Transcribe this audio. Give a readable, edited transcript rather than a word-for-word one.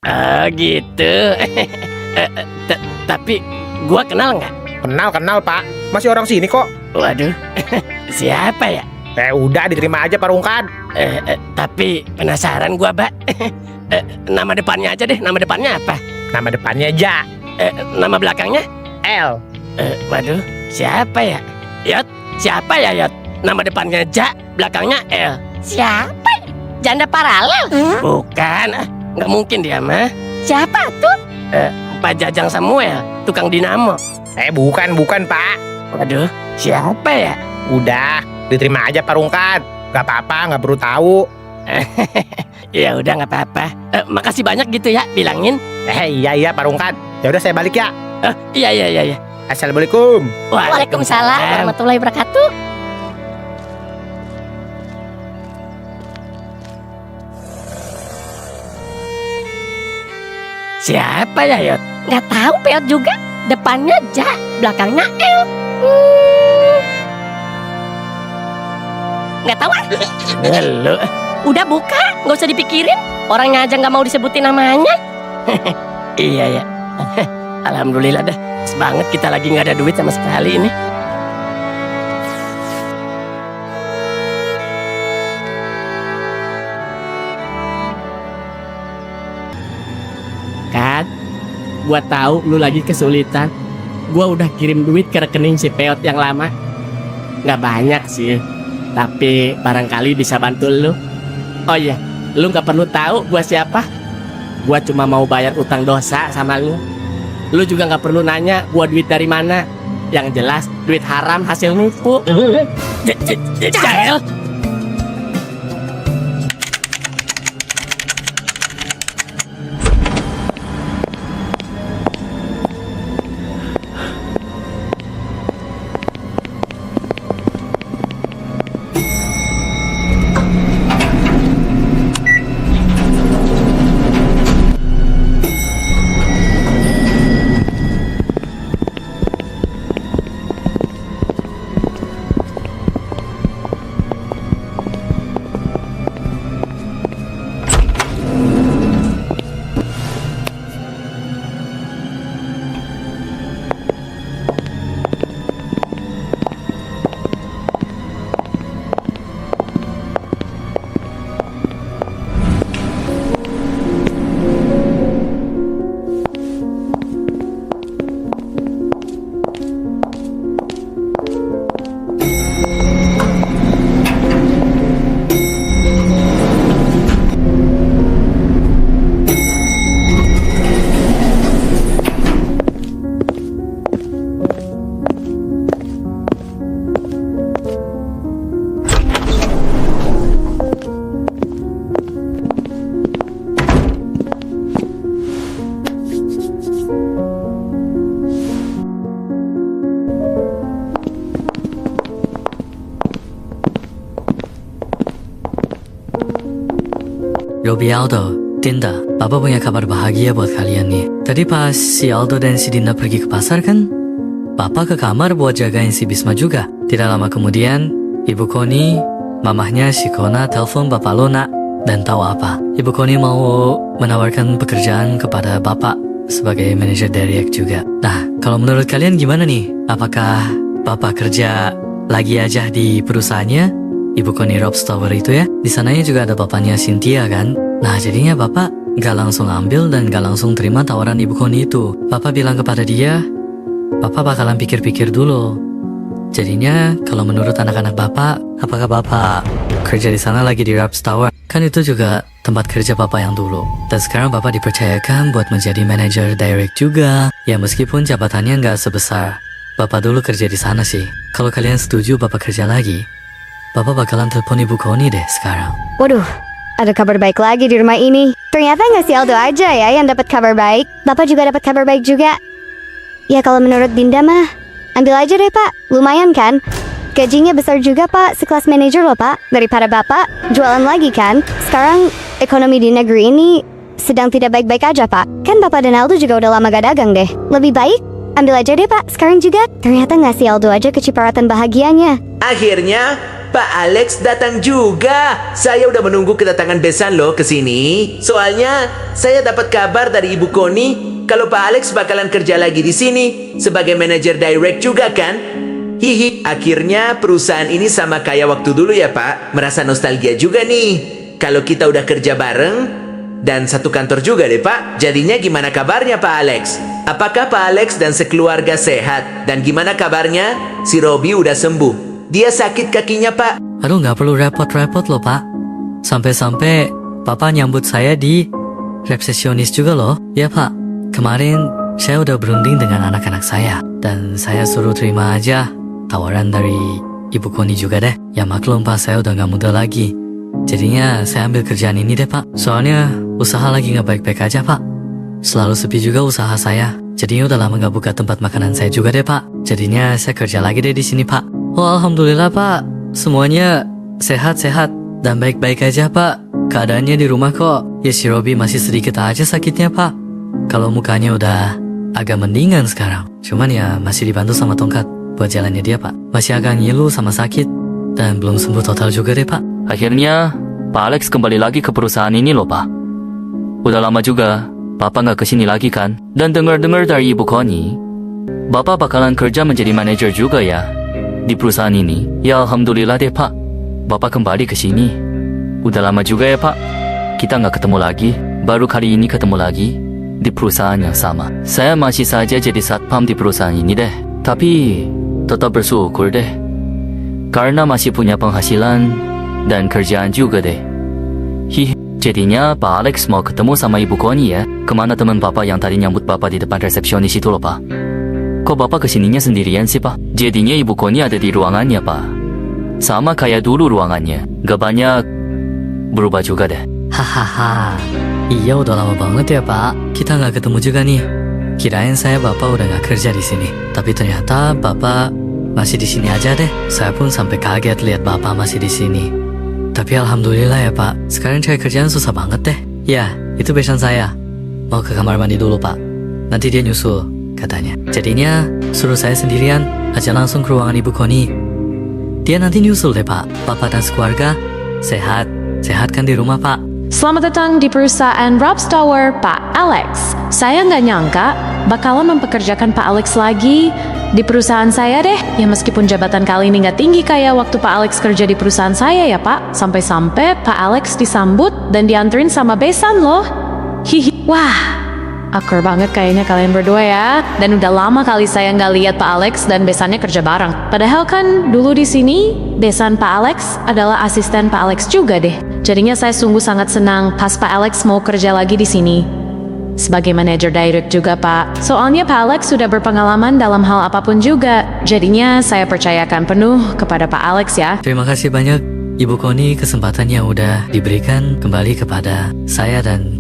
Oh gitu. Tapi gua kenal nggak? Kenal Pak, masih orang sini kok. Waduh, siapa ya? Udah diterima aja Pak Rungkat. Tapi penasaran gua, Mbak. Nama depannya aja deh, nama depannya apa? Nama depannya Ja, Nama belakangnya? L. Waduh, siapa ya? Yot, siapa ya Yot? Nama depannya Ja, belakangnya L. Siapa? Janda paralel? Bukan, nggak mungkin dia mah. Siapa tuh? Pak Jajang Samuel, tukang dinamo. Bukan Pak. Waduh, siapa ya? Udah, diterima aja Pak Rungkat. Gak apa-apa, gak perlu tahu. Ya udah nggak apa-apa. Makasih banyak gitu ya, bilangin. Iya Pak Rungkat. Ya udah saya balik ya. Iya. Assalamualaikum. Waalaikumsalam warahmatullahi wabarakatuh. Siapa ya Yot? Nggak tahu Peot juga. Depannya Ja, belakangnya L. Nggak tahu ah. Lu. Udah buka, nggak usah dipikirin. Orangnya aja nggak mau disebutin namanya. Iya ya. Alhamdulillah dah. Pas banget kita lagi nggak ada duit sama sekali ini. Kan, gua tahu lu lagi kesulitan. Gua udah kirim duit ke rekening si Peot yang lama. Nggak banyak sih, tapi barangkali bisa bantu lu. Oh iya, lu nggak perlu tahu gua siapa. Gua cuma mau bayar utang dosa sama lu. Lu juga nggak perlu nanya gua duit dari mana. Yang jelas duit haram hasil nipu. Jael. Robi Aldo, Dinda, Papa punya kabar bahagia buat kalian nih. Tadi pas si Aldo dan si Dinda pergi ke pasar kan, Papa ke kamar buat jagain si Bisma juga. Tidak lama kemudian, Ibu Koni, mamahnya si Kona telepon Bapak Lona dan tahu apa? Ibu Koni mau menawarkan pekerjaan kepada Bapak sebagai manajer Derek juga. Nah, kalau menurut kalian gimana nih? Apakah Bapak kerja lagi aja di perusahaannya? Ibu Koni Rob's Tower itu ya. Di sananya juga ada bapaknya Cynthia kan. Nah jadinya bapak gak langsung ambil dan gak langsung terima tawaran Ibu Koni itu. Bapak bilang kepada dia, Bapak bakalan pikir-pikir dulu. Jadinya kalau menurut anak-anak bapak, apakah bapak kerja di sana lagi di Rob's Tower? Kan itu juga tempat kerja bapak yang dulu. Dan sekarang bapak dipercayakan buat menjadi manajer direct juga. Ya meskipun jabatannya gak sebesar bapak dulu kerja di sana sih. Kalau kalian setuju bapak kerja lagi, Bapak bakalan telepon Ibu Koni deh sekarang. Waduh, ada kabar baik lagi di rumah ini. Ternyata nggak si Aldo aja ya yang dapat kabar baik. Bapak juga dapat kabar baik juga. Ya kalau menurut Dinda mah, ambil aja deh Pak. Lumayan kan? Gajinya besar juga Pak, sekelas manajer loh Pak. Daripada Bapak jualan lagi kan? Sekarang ekonomi di negeri ini sedang tidak baik-baik aja Pak. Kan Bapak dan Aldo juga udah lama gak dagang deh. Lebih baik ambil aja deh Pak, sekarang juga. Ternyata nggak si Aldo aja kecipratan bahagianya. Akhirnya, Pak Alex datang juga. Saya udah menunggu kedatangan besan loh ke sini. Soalnya saya dapat kabar dari Ibu Connie kalau Pak Alex bakalan kerja lagi di sini sebagai manajer direct juga kan? Hihi, akhirnya perusahaan ini sama kayak waktu dulu ya Pak. Merasa nostalgia juga nih. Kalau kita udah kerja bareng dan satu kantor juga deh Pak. Jadinya gimana kabarnya Pak Alex? Apakah Pak Alex dan sekeluarga sehat? Dan gimana kabarnya? Si Robby udah sembuh. Dia sakit kakinya Pak. Aduh, nggak perlu repot-repot loh, Pak. Sampai-sampai Papa nyambut saya di resepsionis juga loh. Ya, Pak. Kemarin saya udah berunding dengan anak-anak saya. Dan saya suruh terima aja tawaran dari Ibu Connie juga deh. Ya maklum, Pak, saya udah nggak muda lagi. Jadinya saya ambil kerjaan ini deh, Pak. Soalnya usaha lagi nggak baik-baik aja, Pak. Selalu sepi juga usaha saya. Jadinya udah lama nggak buka tempat makanan saya juga deh, Pak. Jadinya saya kerja lagi deh di sini, Pak. Oh, alhamdulillah, Pak. Semuanya sehat-sehat dan baik-baik aja, Pak. Keadaannya di rumah kok. Ya si Robby masih sedikit aja sakitnya, Pak. Kalau mukanya udah agak mendingan sekarang. Cuman ya masih dibantu sama tongkat buat jalannya dia, Pak. Masih agak ngilu sama sakit dan belum sembuh total juga deh, Pak. Akhirnya, Pak Alex kembali lagi ke perusahaan ini loh, Pak. Udah lama juga, Bapak nggak kesini lagi kan? Dan dengar-dengar dari Ibu Connie, Bapak bakalan kerja menjadi manajer juga ya di perusahaan ini. Ya alhamdulillah deh, Pak. Bapak kembali ke sini. Udah lama juga ya, Pak. Kita nggak ketemu lagi. Baru kali ini ketemu lagi di perusahaan yang sama. Saya masih saja jadi satpam di perusahaan ini deh. Tapi tetap bersyukur deh. Karena masih punya penghasilan dan kerjaan juga deh. Jadinya Pak Alex mau ketemu sama Ibu Connie ya. Kemana teman Bapak yang tadi nyambut Bapak di depan resepsionis itu loh, Pak? Kok Bapak kesininya sendirian sih, Pak? Jadinya Ibu Connie ada di ruangannya, Pak. Sama kayak dulu ruangannya. Gak banyak berubah juga deh. Hahaha. Iya, udah lama banget ya, Pak. Kita nggak ketemu juga nih. Kirain saya Bapak udah nggak kerja di sini. Tapi ternyata Bapak masih di sini aja deh. Saya pun sampai kaget lihat Bapak masih di sini. Tapi alhamdulillah ya, Pak. Sekarang cari kerjaan susah banget deh. Ya, itu besan saya. Mau ke kamar mandi dulu, Pak. Nanti dia nyusul, katanya. Jadinya suruh saya sendirian aja langsung ke ruangan Ibu Connie. Dia nanti nyusul deh, Pak. Bapak dan sekeluarga sehat. Sehat kan di rumah, Pak? Selamat datang di perusahaan Rob's Tower, Pak Alex. Saya nggak nyangka bakalan mempekerjakan Pak Alex lagi di perusahaan saya deh. Ya meskipun jabatan kali ini nggak tinggi kayak waktu Pak Alex kerja di perusahaan saya ya, Pak. Sampai-sampai Pak Alex disambut dan dianterin sama besan loh. Hihi. Wah, akur banget kayaknya kalian berdua ya. Dan udah lama kali saya nggak lihat Pak Alex dan besannya kerja bareng. Padahal kan dulu di sini besan Pak Alex adalah asisten Pak Alex juga deh. Jadinya saya sungguh sangat senang pas Pak Alex mau kerja lagi di sini sebagai manajer direct juga, Pak. Soalnya Pak Alex sudah berpengalaman dalam hal apapun juga. Jadinya saya percayakan penuh kepada Pak Alex ya. Terima kasih banyak Ibu Connie, kesempatan yang udah diberikan kembali kepada saya dan